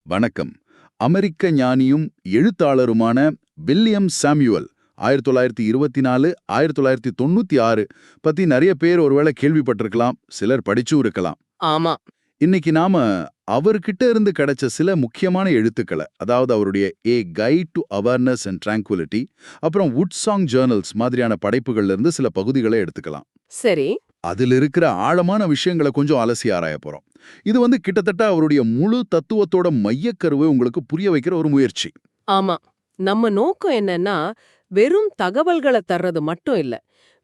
வணக்கம். அமெரிக்க ஞானியும் எழுத்தாளருமான வில்லியம் சாமுவல் 1924 1996 பத்தி நிறைய பேர் ஒருவேளை கேள்விப்பட்டிருக்கலாம், சிலர் படிச்சும் இருக்கலாம். ஆமா. இன்னைக்கு நாம அவர்கிட்ட இருந்து கிடைச்ச சில முக்கியமான எழுத்துக்களை, அதாவது அவருடைய ஏ guide to awareness and tranquillity, அப்புறம் வுட் சாங் ஜேர்னல்ஸ் மாதிரியான படைப்புகள்ல இருந்து சில பகுதிகளை எடுத்துக்கலாம். சரி. அதில் இருக்கிற ஆழமான விஷயங்களை கொஞ்சம் அலசி ஆராய போறோம். இது கிட்டத்தட்ட அவருடைய முழு தத்துவத்தோட மையக்கருவை உங்களுக்கு புரிய வைக்கிற ஒரு முயற்சி. ஆமா. நம்ம நோக்கம் என்னன்னா, வெறும் தகவல்களை தர்றது மட்டும் இல்ல.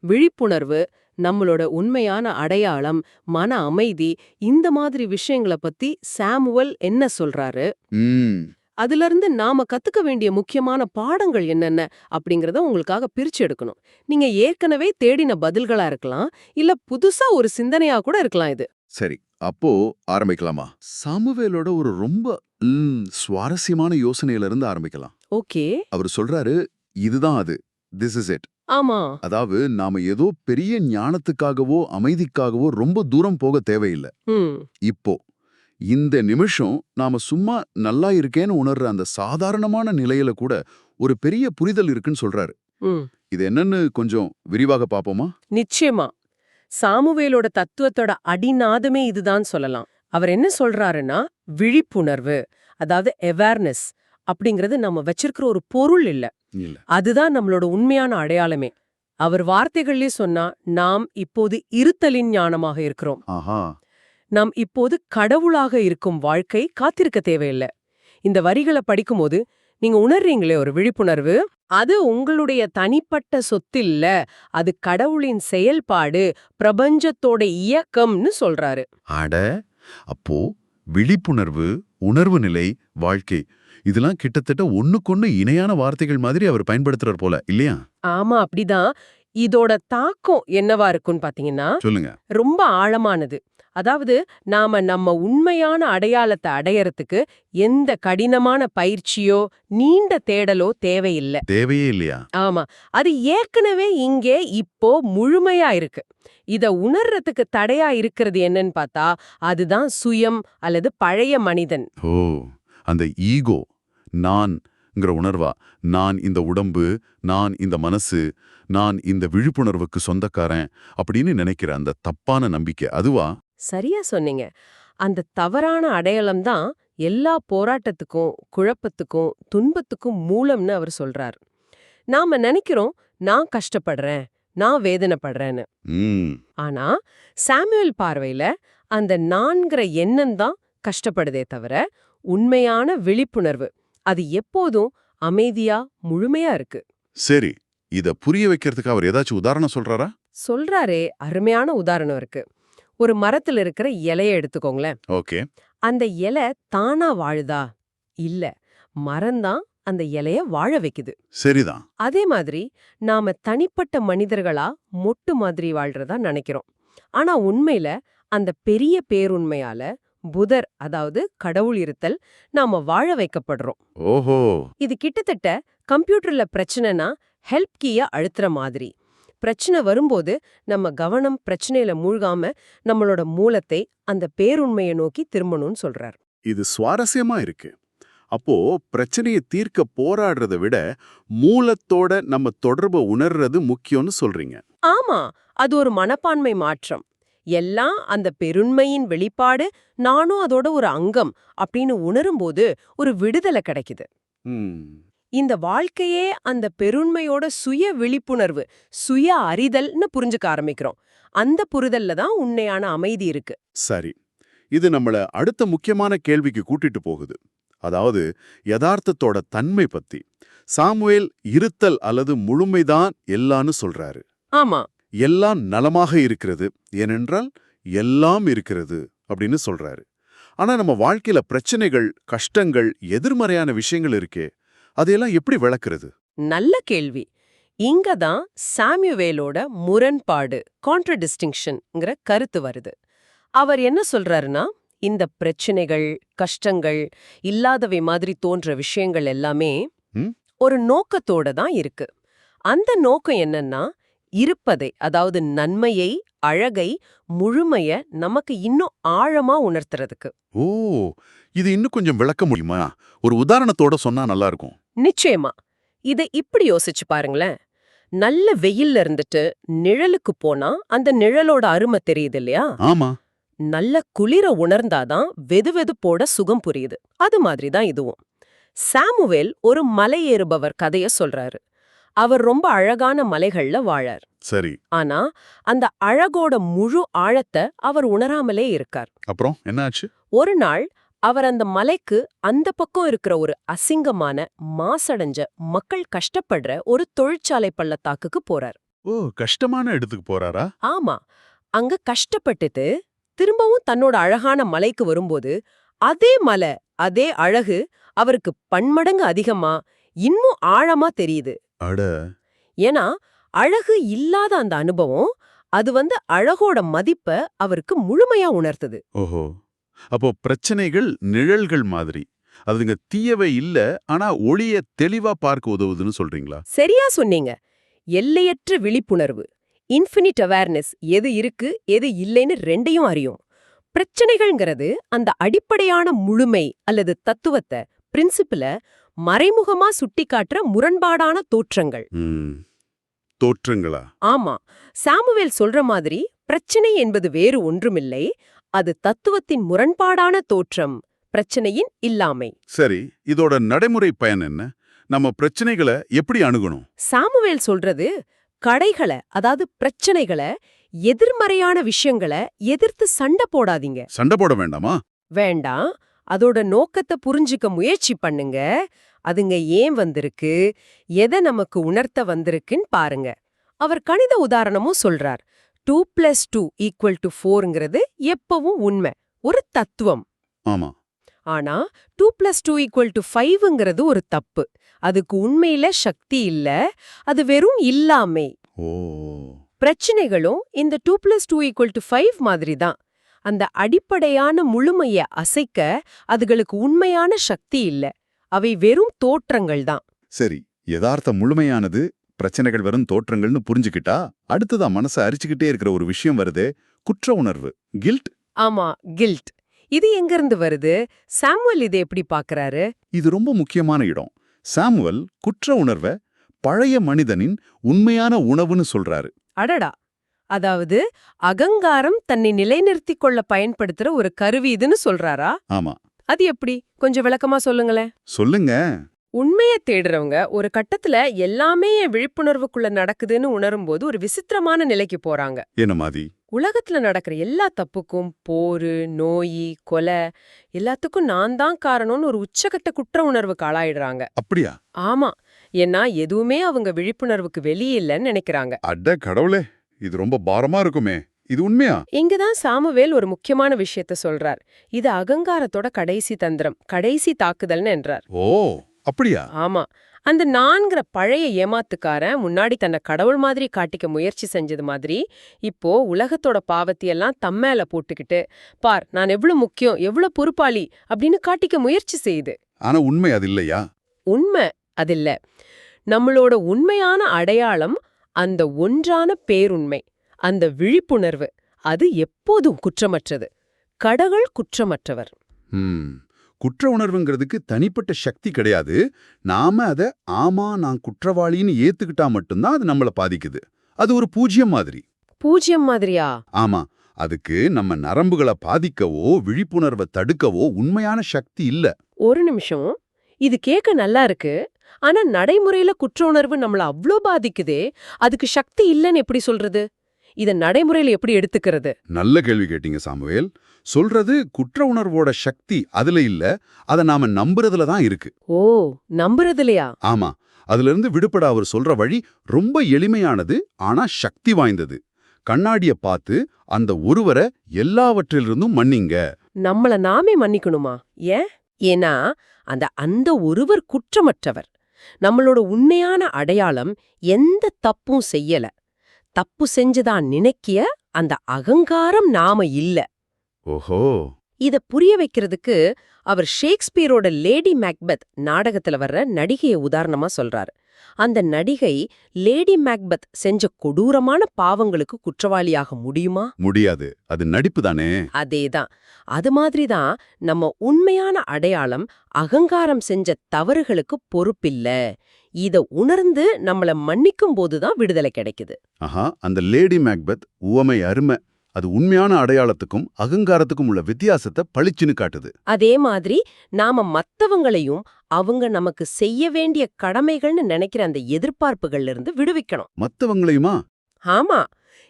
விழிப்புணர்வு, நம்மளோட உண்மையான அடையாளம், மன அமைதி, இந்த மாதிரி விஷயங்களை பத்தி சாமுவல் என்ன சொல்றாரு, ம் அதிலிருந்து நாம கத்துக்க வேண்டிய முக்கியமான பாடங்கள் என்னென்ன அப்படிங்கறத உங்களுக்காக பிரிச்சு எடுக்கணும். நீங்க ஏற்கனவே தேடின பதில்களா இருக்கலாம், இல்ல புதுசா ஒரு சிந்தனையா கூட இருக்கலாம் இது. சரி, அப்போ ஆரம்பிக்கலாமா? சாமுவேலோட ஒரு ரொம்ப சுவாரஸ்யமான யோசனையில இருந்து ஆரம்பிக்கலாம். ஓகே. அவர் சொல்றாரு, இதுதான் அது, திஸ் இஸ் இட். ஆமா. அதாவது நாம ஏதோ பெரிய ஞானத்துக்காகவோ அமைதிக்காகவோ ரொம்ப தூரம் போக தேவையில்லை. ம். இப்போ இந்த நிமிஷம் நாம சும்மா நல்லா இருக்கேன்னு உணர்ற அந்த சாதாரணமான நிலையில கூட ஒரு பெரிய புரிதல் இருக்குன்னு சொல்றாரு. ம். இது என்னன்னு கொஞ்சம் விரிவாக பாப்போமா? நிச்சயமா. சாமுவேலோட தத்துவத்தோட அடிநாதமே இதுதான் சொல்லலாம். அவர் என்ன சொல்றாருன்னா, விழிப்புணர்வு, அதாவது அவேர்னஸ் அப்படிங்கிறது நம்ம வச்சிருக்கிற ஒரு பொருள் இல்ல. இல்ல. அதுதான் நம்மளோட உண்மையான அடையாளமே. அவர் வார்த்தைகள்லயே சொன்னா, நாம் இப்போது இருத்தலின் ஞானமாக இருக்கிறோம். ஆஹா. நாம் இப்போது கடவுளாக இருக்கும் வாழ்க்கை காத்திருக்க தேவையில்லை. இந்த வரிகளை படிக்கும்போது நீங்க உணர்றீங்களே ஒரு விழிப்புணர்வு, அது உங்களுடைய தனிப்பட்ட சொத்தில்ல, அது கடவுளின் செயல்பாடு, பிரபஞ்சத்தோட இயக்கம்னு சொல்றாரு. அட, அப்போ விழிப்புணர்வு, உணர்வு நிலை, வாழ்க்கை, இதெல்லாம் கிட்டத்தட்ட ஒண்ணுக்கொண்ணு இணையான வார்த்தைகள் மாதிரி அவர் பயன்படுத்துறார் போல, இல்லையா? ஆமா, அப்படிதான். இதோட தாக்கம் என்னவா இருக்குன்னு பாத்தீங்கன்னா, சொல்லுங்க. ரொம்ப ஆழமானது. அதாவது நாம நம்ம உண்மையான அடையாளத்தை அடையறதுக்கு எந்த கடினமான பயிற்சியோ நீண்ட தேடலோ தேவையில்லை. தேவையே இல்லையா? ஆமா, அது ஏற்கனவே இங்கே இப்போ முழுமையா இருக்கு. இத உணர்றதுக்கு தடையா இருக்கிறது என்னன்னு பார்த்தா, அதுதான் சுயம் அல்லது பழைய மனிதன். ஓ, அந்த ஈகோ, நான்ங்கிற உணர்வா, நான் இந்த உடம்பு, நான் இந்த மனசு, நான் இந்த விழிப்புணர்வுக்கு சொந்தக்காரன் அப்படின்னு நினைக்கிற அந்த தப்பான நம்பிக்கை, அதுவா? சரியா சொன்னீங்க. அந்த தவறான அடையாளம் தான் எல்லா போராட்டத்துக்கும், குழப்பத்துக்கும், துன்பத்துக்கும் மூலம்னு அவர் சொல்றார். நாம நினைக்கிறோம், நான் கஷ்டப்படுறேன், நான் வேதனைப்படுறேன்னு. ம் ஆனா சாமுவேல் பார்வையில அந்த நான்கிற எண்ணம் தான் கஷ்டப்படுதே தவிர, உண்மையான விழிப்புணர்வு அது எப்போதும் அமைதியா முழுமையா இருக்கு. சரி, இத புரிய வைக்கிறதுக்கு அவர் ஏதாச்சும் உதாரணம் சொல்றாரா? சொல்றாரே, அருமையான உதாரணம் இருக்கு. ஒரு மரத்துல இருக்கிற இலைய எடுத்துக்கோங்களேன். ஓகே. அந்த இலை தானா வாழுதா? இல்ல, மரம்தான் அந்த இலைய வாழ வைக்குது. சரிதான். அதே மாதிரி நாம தனிப்பட்ட மனிதர்களா மொட்டு மாதிரி வாழ்றதா நினைக்கிறோம். ஆனா உண்மையில அந்த பெரிய பேருண்மையால புதர், அதாவது கடவுள் இருத்தல், நாம வாழ வைக்கப்படுறோம். ஓஹோ. இது கிட்டத்தட்ட கம்ப்யூட்டர்ல பிரச்சனைனா ஹெல்ப் கீய அழுத்துற மாதிரி. பிரச்சனை வரும்போது நம்ம கவனம் பிரச்சனையில மூழ்காம நம்மளோட மூலத்தை, அந்த பேருண்மையை நோக்கி திரும்பணும்னு சொல்றார். இது சுவாரஸ்யமா இருக்கு. அப்போ பிரச்சனையை தீர்க்க போராடுறதை விட மூலத்தோட நம்ம தொடர்பை உணர்றது முக்கியம்னு சொல்றீங்க. ஆமா, அது ஒரு மனப்பான்மை மாற்றம். எல்லாம் அந்த பெருண்மையின் வெளிப்பாடு, நானும் அதோட ஒரு அங்கம் அப்படின்னு உணரும்போது ஒரு விடுதலை கிடைக்குது. இந்த வாழ்க்கையே அந்த பெருண்மையோட சுய விழிப்புணர்வு, சுய அறிதல்னு புரிஞ்சுக்க ஆரம்பிக்கிறோம். அந்த புரிதல்ல தான் உண்மையான அமைதி இருக்கு. சரி, இது நம்மள அடுத்த முக்கியமான கேள்விக்கு கூட்டிட்டு போகுது. அதாவது யதார்த்தத்தோட தன்மை பத்தி. சாமுவேல் இருத்தல் அல்லது முழுமைதான் எல்லான்னு சொல்றாரு. ஆமா. எல்லாம் நலமாக இருக்கிறது, ஏனென்றால் எல்லாம் இருக்கிறது அப்படின்னு சொல்றாரு. ஆனா நம்ம வாழ்க்கையில பிரச்சனைகள், கஷ்டங்கள், எதிர்மறையான விஷயங்கள் இருக்கே, அதையெல்லாம் எப்படி விளக்குறது? நல்ல கேள்வி. இங்கதான் சாமுவேலோட முரண்பாடு, கான்ட்ரடிஸ்டிங்ஷன்ங்கிற கருத்து வருது. அவர் என்ன சொல்றாருன்னா, இந்த பிரச்சனைகள், கஷ்டங்கள், இல்லாதவை மாதிரி தோன்ற விஷயங்கள் எல்லாமே ஒரு நோக்கத்தோட தான் இருக்கு. அந்த நோக்கம் என்னன்னா, இருப்பதை, அதாவது நன்மையை அழகை, முழுமைய நமக்கு இன்னும் ஆழமா உணர்த்துறதுக்கு. ஓ, இது இன்னும் கொஞ்சம் விளக்க முடியுமா? ஒரு உதாரணத்தோட சொன்னா நல்லா இருக்கும். நிச்சயமா. இத இப்படி யோசிச்சு பாருங்களேன். நல்ல வெயில்ல இருந்துட்டு நிழலுக்கு போனா அந்த நிழலோட அருமை தெரியுது இல்லையா? ஆமா. நல்ல குளிர உணர்ந்தாதான் வெதுவெதுப்போட சுகம் புரியுது. அது மாதிரி தான் இதுவும். சாமுவேல் ஒரு மலை ஏறுபவர் கதைய சொல்றாரு. அவர் ரொம்ப அழகான மலைகள்ல வாழார். சரி. ஆனா அந்த அழகோட முழு ஆழத்தை அவர் உணராமலே இருக்கார். அப்புறம் என்ன ஆச்சு? ஒரு நாள் அவர் அந்த மலைக்கு அந்த பக்கம் இருக்கிற ஒரு அசிங்கமான, மாசடைஞ்ச, மக்கள் கஷ்டப்படுற ஒரு தொழிற்சாலை பள்ளத்தாக்குக்கு போறார். ஓ, கஷ்டமான இடத்துக்கு போறாரா? ஆமா. அங்க கஷ்டப்பட்டுட்டு திரும்பவும் தன்னோட அழகான மலைக்கு வரும்போது அதே மலை, அதே அழகு அவருக்கு பன்மடங்கு அதிகமா, இன்னும் ஆழமா தெரியுது. அட. ஏன்னா அழகு இல்லாத அந்த அனுபவம், அது அழகோட மதிப்ப அவருக்கு முழுமையா உணர்த்துது. ஓஹோ. அப்போ பிரச்சனைகள் நிழல்கள் மாதிரி. அதுங்க தீயவை இல்ல, ஆனா ஒளிய தெளிவா பார்க்க உதவுதுன்னு சொல்றீங்களா? சரியா சொன்னீங்க. எல்லையற்ற விழிப்புணர்வு, இன்ஃபினிட் அவேர்னஸ், எது இருக்கு எது இல்லைன்னு ரெண்டையும் அறியும். பிரச்சனைகள்ங்கிறது அந்த அடிப்படையான முழுமை அல்லது தத்துவத்தை, பிரின்சிபிள மறைமுகமா சுட்டிக்காட்டுற முரண்பாடான தோற்றங்கள். தோற்றங்களா? ஆமா. சாமுவேல் சொல்ற மாதிரி பிரச்சனை என்பது வேறு ஒன்றுமில்லை, அது தத்துவத்தின் முரண்பாடான தோற்றம், பிரச்சனையின் இல்லாமை. சரி, இதோட நடைமுறை பயன் என்ன? நம்ம பிரச்சனைகளை எப்படி அணுகணும்? சாமுவேல் சொல்றது, கடைகளை, அதாவது பிரச்சனைகளை, எதிர்மறையான விஷயங்களை எதிர்த்து சண்டை போடாதீங்க. சண்டை போட வேண்டாமா? வேண்டாம். அதோட நோக்கத்தை புரிஞ்சுக்க முயற்சி பண்ணுங்க. அதுங்க ஏன் வந்திருக்கு, எதை நமக்கு உணர்த்த வந்திருக்குன்னு பாருங்க. அவர் கணித உதாரணமும் சொல்றார். 2+2 = 4ங்கிறது எப்பவும் உண்மை, ஒரு தத்துவம். ஆமா. ஆனா 2+2 = 5ங்கிறது ஒரு தப்பு. அதுக்கு உண்மையில சக்தி இல்ல, அது வெறும் இல்லாமை. ஓ. பிரச்சனைகளும் இந்த 2+2 = 5 மாதிரி தான். அந்த அடிப்படையான முழுமைய அசைக்க அதுகளுக்கு உண்மையான சக்தி இல்ல, அவை வெறும் தோற்றங்கள் தான். சரி, யதார்த்த முழுமையானது, பிரச்சனைகள் வெறும் தோற்றங்கள்னு புரிஞ்சுக்கிட்டா அடுத்ததா மனசை அரிச்சுக்கிட்டே இருக்கிற ஒரு விஷயம் வருது, குற்ற உணர்வு, கில்ட். ஆமா, கில்ட். இது எங்கிருந்து வருது? சாமுவேல் இதை எப்படி பார்க்கறாரு? இது ரொம்ப முக்கியமான இடம். சாமுவேல் குற்ற உணர்வை பழைய மனிதனின் உண்மையான உணவுன்னு சொல்றாரு. அடடா. அதாவது அகங்காரம் தன்னை நிலைநிறுத்திக் கொள்ள பயன்படுத்துற ஒரு கருவி இதுன்னு சொல்றாரா? ஆமா. அது எப்படி? கொஞ்சம் விளக்கமா சொல்லுங்களேன். சொல்லுங்க. உண்மையை தேடுறவங்க ஒரு கட்டத்துல எல்லாமே என் விழிப்புணர்வுக்குள்ள நடக்குதுன்னு உணரும்போது ஒரு விசித்திரமான நிலைக்கு போறாங்க. என்ன மாதிரி? உலகத்துல நடக்கிற எல்லா தப்புக்கும், போரு, நோய், கொலை, எல்லாத்துக்கும் நான் தான் காரணம்னு ஒரு உச்சகட்ட குற்ற உணர்வுக்கு ஆளாயிடுறாங்க. அப்படியா? ஆமா. ஏன்னா எதுவுமே அவங்க விழிப்புணர்வுக்கு வெளியே இல்லைன்னு நினைக்கிறாங்க. அட கடவுளே, இது ரொம்ப பாரமா இருக்குமே. இது உண்மையா? இங்கதான் சாமுவேல் ஒரு முக்கியமான விஷயத்த சொல்றார். இது அகங்காரத்தோட கடைசி தந்திரம், கடைசி தாக்குதல்னு என்றார். ஓ, அப்படியா? ஆமா. அந்த 4ங்கிற பழைய ஏமாத்துக்காரன் முன்னாடி தன்னை கடவுள் மாதிரி காட்டிக்க முயற்சி செஞ்சது மாதிரி, இப்போ உலகத்தோட பாவத்தையெல்லாம் தம்மேல போட்டுக்கிட்டு, பார் நான் எவ்வளவு முக்கியம், எவ்வளவு பொறுப்பாளி அப்படின்னு காட்டிக்க முயற்சி செய்யுது. ஆனா உண்மை அது இல்லையா? உண்மை அதில்ல. நம்மளோட உண்மையான அடையாளம் அந்த ஒன்றான பேருண்மை, அந்த விழிப்புணர்வு. அது எப்போதும் குற்றமற்றது. கடவுள் குற்றமற்றவர். குற்ற உணர்வுங்கிறதுக்கு தனிப்பட்ட சக்தி கிடையாது. நாம அத ஆமா நான் குற்றவாளின்னு ஏத்துக்கிட்டா மட்டும்தான் அது நம்மள பாதிக்குது. அது ஒரு பூஜ்யம் மாதிரி. பூஜ்யம் மாதிரியா? ஆமா. அதுக்கு நம்ம நரம்புகளை பாதிக்கவோ விழிப்புணர்வை தடுக்கவோ உண்மையான சக்தி இல்ல. ஒரு நிமிஷம். இது கேட்க நல்லா இருக்கு. ஆனா நடைமுறையில குற்ற உணர்வு நம்மள அவ்ளோ பாதிக்குதே, அதுக்கு சக்தி இல்லைன்னு எப்படி சொல்றது? இத நடைமுறையில எப்படி எடுத்துக்கிறது? நல்ல கேள்வி கேட்டீங்க சாமுவேல். சொல்றது குற்ற உணர்வோட சக்தி அதுல இல்ல, அத நாம நம்புறதுல தான் இருக்கு. ஓ, நம்புறதுலையா? ஆமா. அதுல இருந்து விடுபட அவர் சொல்ற வழி ரொம்ப எளிமையானது, ஆனா சக்தி வாய்ந்தது. கண்ணாடிய பார்த்து அந்த ஒருவரை எல்லாவற்றிலிருந்தும் மன்னிங்க. நம்மள நாமே மன்னிக்கணுமா? ஏன்? ஏன்னா அந்த ஒருவர் குற்றமற்றவர். நம்மளோட உண்மையான அடையாளம் எந்த தப்பும் செய்யல. தப்பு செஞ்சுதான் நினைக்கிய அந்த அகங்காரம் நாம இல்ல. ஓஹோ. இத புரிய வைக்கிறதுக்கு அவர் ஷேக்ஸ்பியரோட லேடி மேக்பெத் நாடகத்துல வர்ற நடிகைய உதாரணமா சொல்றாரு. அந்த நடிகை லேடி மேக்பத் செஞ்ச கொடூரமான பாவங்களுக்கு குற்றவாளியாக முடியுமா? முடியாது. அது நடிப்பு தானே. அதேதான். அது மாதிரி தான் நம்ம உண்மையான அடையாளம் அகங்காரம் செஞ்ச தவறுகளுக்கு பொறுப்பில்ல. இத உணர்ந்து நம்மள மன்னிக்கும் போதுதான் விடுதலை கிடைக்குது. ஆஹா, அந்த லேடி மேக்பெத் உவமை அருமை. அது உண்மையான அடையாளத்துக்கும் அகங்காரத்துக்கும் உள்ள வித்தியாசத்தை பளிச்சுன்னு காட்டுது. அதே மாதிரி நாம மத்தவங்களையும் அவங்க நமக்கு செய்ய வேண்டிய கடமைகள்னு நினைக்கிற அந்த எதிர்பார்ப்புகள்ல இருந்து விடுவிக்கணும். மத்தவங்களையுமா? ஆமா,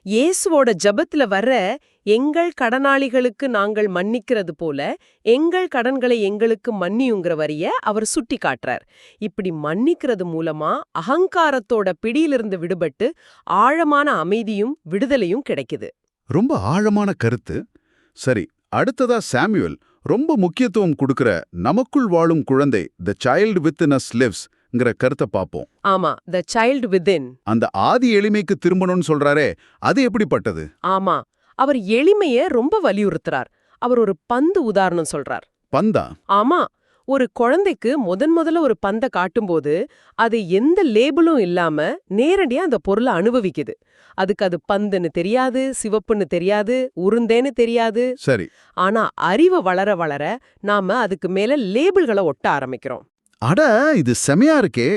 இயேசுவோட ஜெபத்துல வர்ற எங்கள் கடனாளிகளுக்கு நாங்கள் மன்னிக்கிறது போல எங்கள் கடன்களை எங்களுக்கு மன்னியுங்கிற வரிய அவர் சுட்டி காட்டுறார். இப்படி மன்னிக்கிறது மூலமா அகங்காரத்தோட பிடியிலிருந்து விடுபட்டு ஆழமான அமைதியும் விடுதலையும் கிடைக்குது. ரொம்ப ஆழமான கருத்து. சரி, அடுத்ததா சாமுவேல் ரொம்ப முக்கியத்துவம் கொடுக்கிற நமக்குள் வாழும் குழந்தை, த சைல்டு வித்தின் அஸ் லிவ்ஸ்ங்கிற கருத்தை பார்ப்போம். ஆமா, த சைல்டு வித்தின். அந்த ஆதி எளிமைக்கு திரும்பணும்னு சொல்றாரே, அது எப்படிப்பட்டது? ஆமா, அவர் எளிமைய ரொம்ப வலியுறுத்துறார். அவர் ஒரு பந்து உதாரணம் சொல்றார். பந்தா? ஆமா, ஒரு குழந்தைக்கு முதல்ல ஒரு பந்த காட்டும்போது அது எந்த லேபிளும் இல்லாம நேரடியா அந்த பொருளை அனுபவிக்குது. அதுக்கு அது பந்துன்னு தெரியாது, சிவப்புன்னு தெரியாது, உருந்தேன்னு தெரியாது. சரி. ஆனா அறிவு வளர வளர நாம அதுக்கு மேல லேபிள்களை ஒட்ட ஆரம்பிக்கிறோம். அட, இது செமையா இருக்கே.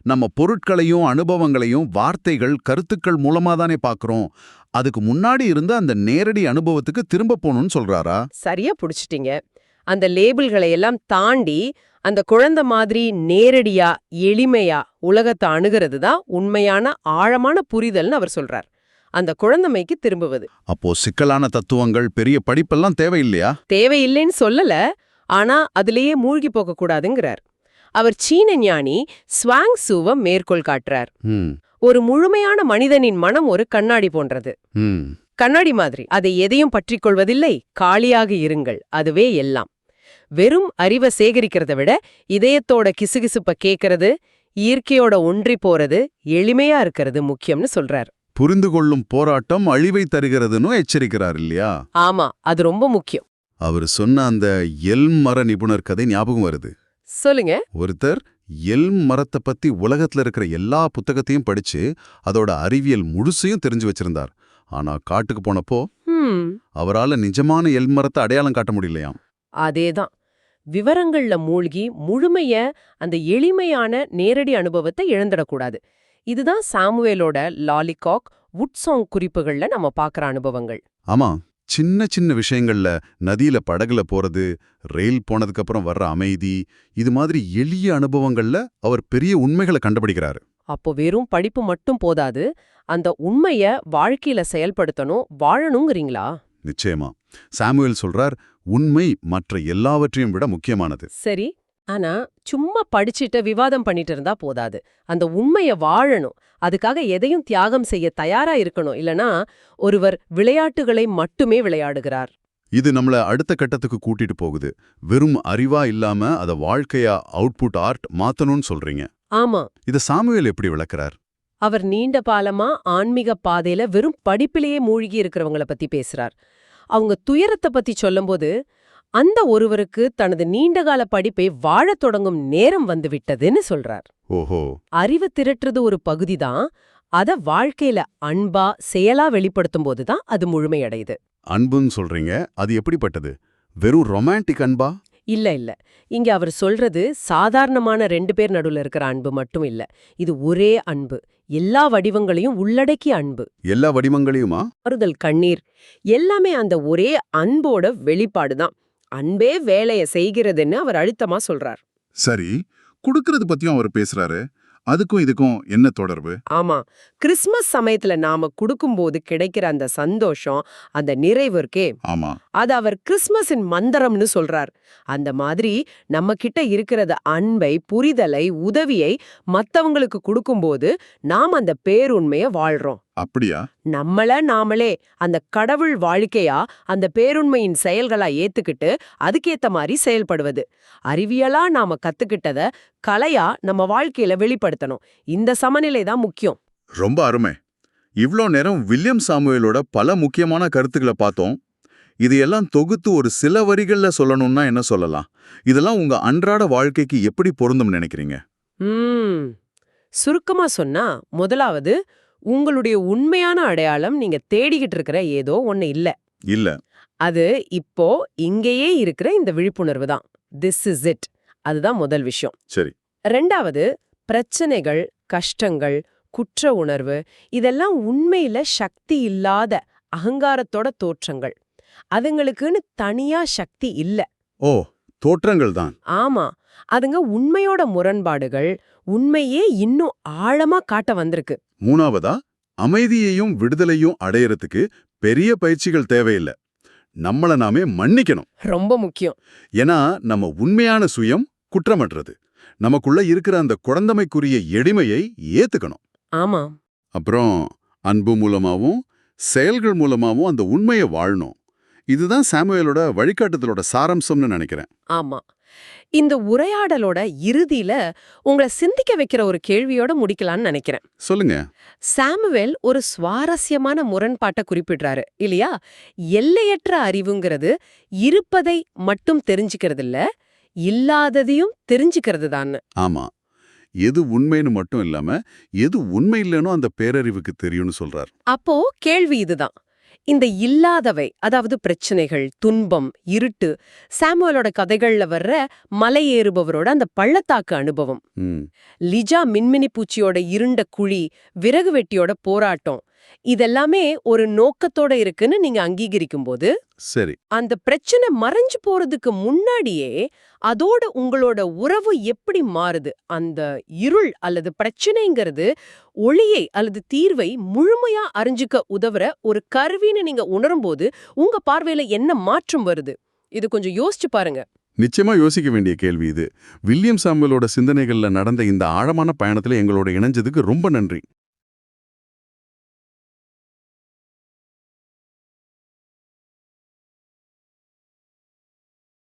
நம்ம பொருட்களையும் அனுபவங்களையும் வார்த்தைகள், கருத்துக்கள் மூலமா தானே பார்க்கறோம். அதுக்கு முன்னாடி இருந்த அந்த நேரடி அனுபவத்துக்கு திரும்ப போகணும்னு சொல்றாரா? சரியா புடிச்சிட்டீங்க. அந்த லேபிள்களை எல்லாம் தாண்டி அந்த குழந்தை மாதிரி நேரடியா எளிமையா உலகத்தை அணுகிறது தான் உண்மையான ஆழமான புரிதல்னு அவர் சொல்றார். அந்த குழந்தைமைக்கு திரும்புவது. அப்போ சிக்கலான தத்துவங்கள், பெரிய படிப்பெல்லாம் தேவையில்லையா? தேவையில்லைன்னு சொல்லல, ஆனா அதுலயே மூழ்கி போக கூடாதுங்கிறார். அவர் சீன ஞானி ஸ்வாங் சூவ மேற்கோள் காட்டுறார். ஒரு முழுமையான மனிதனின் மனம் ஒரு கண்ணாடி போன்றது. கண்ணாடி மாதிரி அதை எதையும் பற்றிக் கொள்வதில்லை, காலியாக இருங்கள், அதுவே எல்லாம். வெறும் அறிவை சேகரிக்கிறத விட இதயத்தோட கிசுகிசுப்ப கேட்கறது, இயற்கையோட ஒன்றி போறது, எளிமையா இருக்கிறது முக்கியம்னு சொல்றார். புரிந்து கொள்ளும் போராட்டம் அழிவை தருகிறதுன்னு எச்சரிக்கிறார் இல்லையா? ஆமா, அது ரொம்ப முக்கியம். அவர் சொன்ன அந்த எல்ம் மர நிபுணர் கதை ஞாபகம் வருது. சொல்லுங்க. ஒருத்தர் எல்ம் மரத்தை பத்தி உலகத்துல இருக்கிற எல்லா புத்தகத்தையும் படிச்சு அதோட அறிவியல் முழுசையும் தெரிஞ்சு வச்சிருந்தார். ஆனா காட்டுக்கு போனப்போ அவரால நிஜமான எல்ம் மரத்தை அடையாளம் காட்ட முடியலையாம். அதேதான். விவரங்கள்ல மூழ்கி முழுமைய அந்த எளிமையான நேரடி அனுபவத்தை இழந்துடக்கூடாது. இதுதான் சாமுவேலோட லாலிகாக், வுட்சாங் குறிப்புகள்ல நம்ம பார்க்கற அனுபவங்கள். ஆமா, சின்ன சின்ன விஷயங்கள்ல நதியில படகுல போறது, ரயில் போனதுக்கு அப்புறம் வர்ற அமைதி, இது மாதிரி எளிய அனுபவங்கள்ல அவர் பெரிய உண்மைகளை கண்டுபிடிக்கிறாரு. அப்போ வெறும் படிப்பு மட்டும் போதாது, அந்த உண்மைய வாழ்க்கையில செயல்படுத்தணும், வாழணுங்கிறீங்களா? நிச்சயமா. சாமுவேல் சொல்றார், உண்மை மற்ற எல்லாவற்றையும் விட முக்கியமானது. சரி, ஆனா சும்மா படிச்சுட்டு விவாதம் பண்ணிட்டு இருந்தா போதாது. அந்த உண்மைய வாழணும். அதுக்காக எதையும் தியாகம் செய்ய தயாரா இருக்கணும். இல்லனா ஒருவர் விளையாட்டுகளை மட்டுமே விளையாடுகிறார். இது நம்மள அடுத்த கட்டத்துக்கு கூட்டிட்டு போகுது. வெறும் அறிவா இல்லாம அத வாழ்க்கையா, அவுட்புட் ஆர்ட் மாத்தணும்னு சொல்றீங்க. ஆமா. இத சாமுவேல் எப்படி விளக்குறார்? அவர் நீண்ட பாலமா ஆன்மீக பாதையில வெறும் படிப்பிலேயே மூழ்கி இருக்கிறவங்கள பத்தி பேசுறார். அவங்க துயரத்தை பத்தி சொல்லும்போது அந்த ஒருவருக்கு தனது நீண்டகால படிப்பை வாழத் தொடங்கும் நேரம் வந்து விட்டதுன்னு சொல்றார். ஓஹோ. அறிவு திரட்டுறது ஒரு பகுதிதான். அத வாழ்க்கையில அன்பா செயலா வெளிப்படுத்தும் போதுதான் அது முழுமையடையுது. அன்புன்னு சொல்றீங்க, அது எப்படிப்பட்டது? வெறும் ரொமான்டிக் அன்பா? இல்ல. இங்க அவர் சொல்றது சாதாரணமான 2 பேர் நடுவுல இருக்கிற அன்பு மட்டும் இல்ல. இது ஒரே அன்பு, எல்லா வடிவங்களையும் உள்ளடக்கிய அன்பு. எல்லா வடிவங்களையுமா? ஆறுதல், கண்ணீர் எல்லாமே அந்த ஒரே அன்போட வெளிப்பாடுதான். அன்பே வேலைய செய்கிறதுன்னு அவர் அழுத்தமா சொல்றார். சரி, குடுக்கறது பத்தியும் அவர் பேசுறாரு. அதுக்கும் இதுக்கும் என்ன தொடர்பு? ஆமா, கிறிஸ்மஸ் சமயத்துல நாம குடுக்கும்போது கிடைக்கிற அந்த சந்தோஷம், அந்த நிறைவு இருக்கே, ஆமா, அது அவர் கிறிஸ்மஸின் மந்திரம்னு சொல்றார். அந்த மாதிரி நம்ம கிட்ட இருக்கிறத அன்பை, புரிதலை, உதவியை மத்தவங்களுக்கு கொடுக்கும்போது நாம் அந்த பேருண்மைய வாழ்றோம். அப்படியா? நாமளே அந்த கடவுள் வாழ்க்கையா அந்த பேருண்மையின் செயல்களா ஏத்துக்கிட்டு அதுக்கேத்த மாதிரி செயல்படுவது. அறிவியலா நாம கத்துக்கிட்டத கலையா நம்ம வாழ்க்கையில வெளிப்படுத்தணும். இந்த சமநிலை தான் முக்கியம். ரொம்ப அருமை. இவ்ளோ நேரம் வில்லியம் சாமுவேலோட பல முக்கியமான கருத்துக்களை பார்த்தோம். இதையெல்லாம் தொகுத்து ஒரு சில வரிகள்ல சொல்லணும்னா என்ன சொல்லலாம்? இதெல்லாம் உங்க அன்றாட வாழ்க்கைக்கு எப்படி பொருந்தும் நினைக்கிறீங்க? சுருக்கமா சொன்னா முதலாவது உங்களுடைய உண்மையான அடையாளம் நீங்க தேடிக்கிட்டு இருக்கிற ஏதோ ஒண்ணு இல்ல. இல்ல. அது இப்போ இங்கேயே இருக்கிற இந்த விழிப்புணர்வு தான். This is it. அதுதான் முதல் விஷயம். சரி. ரெண்டாவது, பிரச்சனைகள், கஷ்டங்கள், குற்ற உணர்வு இதெல்லாம் உண்மையில சக்தி இல்லாத அகங்காரத்தோட தோற்றங்கள். அதுங்களுக்குன்னு தனியா சக்தி இல்ல. ஓ, தோற்றங்கள் தான். ஆமா, அதுங்க உண்மையோட முரண்பாடுகள், உண்மையே இன்னும் ஆழமா காட்ட வந்திருக்கு. மூணாவதா, அமைதியையும் விடுதலையும் அடையறதுக்கு பெரிய பயிற்சிகள் தேவையில்ல. நம்மள நாமே மன்னிக்கணும். ரொம்ப முக்கியம். ஏன்னா நம்ம உண்மையான சுயம் குற்றமற்றது. நமக்குள்ள இருக்கிற அந்த குழந்தமைக்குரிய எளிமையை ஏத்துக்கணும். ஆமா. அப்புறம் அன்பு மூலமாவும் செயல்கள் மூலமாவும் அந்த உண்மையை வாழணும். இதுதான் சாமுவேலோட வழிகாட்டுதலோட சாராம்சம்னு நினைக்கிறேன். ஆமா. இந்த உரையாடலோட இறுதியில உங்களை சிந்திக்க வைக்கிற ஒரு கேள்வியோட முடிக்கலாம்னு நினைக்கிறேன். சொல்லுங்க. சாமுவேல் ஒரு சுவாரஸ்யமான முரண்பாட்டை குறிப்பிடுறாரு இல்லையா? எல்லையற்ற அறிவுங்கிறது இருப்பதை மட்டும் தெரிஞ்சுக்கிறது இல்ல, இல்லாததையும் தெரிஞ்சுக்கிறது தான். ஆமா. எது உண்மைன்னு மட்டும் இல்லாம எது உண்மை இல்லைனோ அந்த பேரறிவுக்கு தெரியும்னு சொல்றார். அப்போ கேள்வி இதுதான். இந்த இல்லாதவை, அதாவது பிரச்சனைகள், துன்பம், இருட்டு, சாமுவேலோட கதைகள்ல வர்ற மலை ஏறுபவரோட அந்த பள்ளத்தாக்கு அனுபவம், லிஜா மின்மினி பூச்சியோட இருண்ட குழி, விறகு வெட்டியோட போராட்டம், இதெல்லாமே ஒரு நோக்கத்தோட இருக்குன்னு நீங்க அங்கீகரிக்கும் போது, சரி, அந்த பிரச்சனை மறைஞ்சு போறதுக்கு முன்னாடியே அதோட உங்களோட உறவு எப்படி மாறுது? அந்த இருள் அல்லது பிரச்சனைங்கிறது ஒளியை அல்லது தீர்வை முழுமையா அறிஞ்சுக்க உதவுற ஒரு கருவின்னு நீங்க உணரும்போது உங்க பார்வையில என்ன மாற்றம் வருது? இது கொஞ்சம் யோசிச்சு பாருங்க. நிச்சயமா யோசிக்க வேண்டிய கேள்வி இது. வில்லியம் சாமுவேலோட சிந்தனைகள்ல நடந்த இந்த ஆழமான பயணத்துல எங்களோட இணைஞ்சதுக்கு ரொம்ப நன்றி.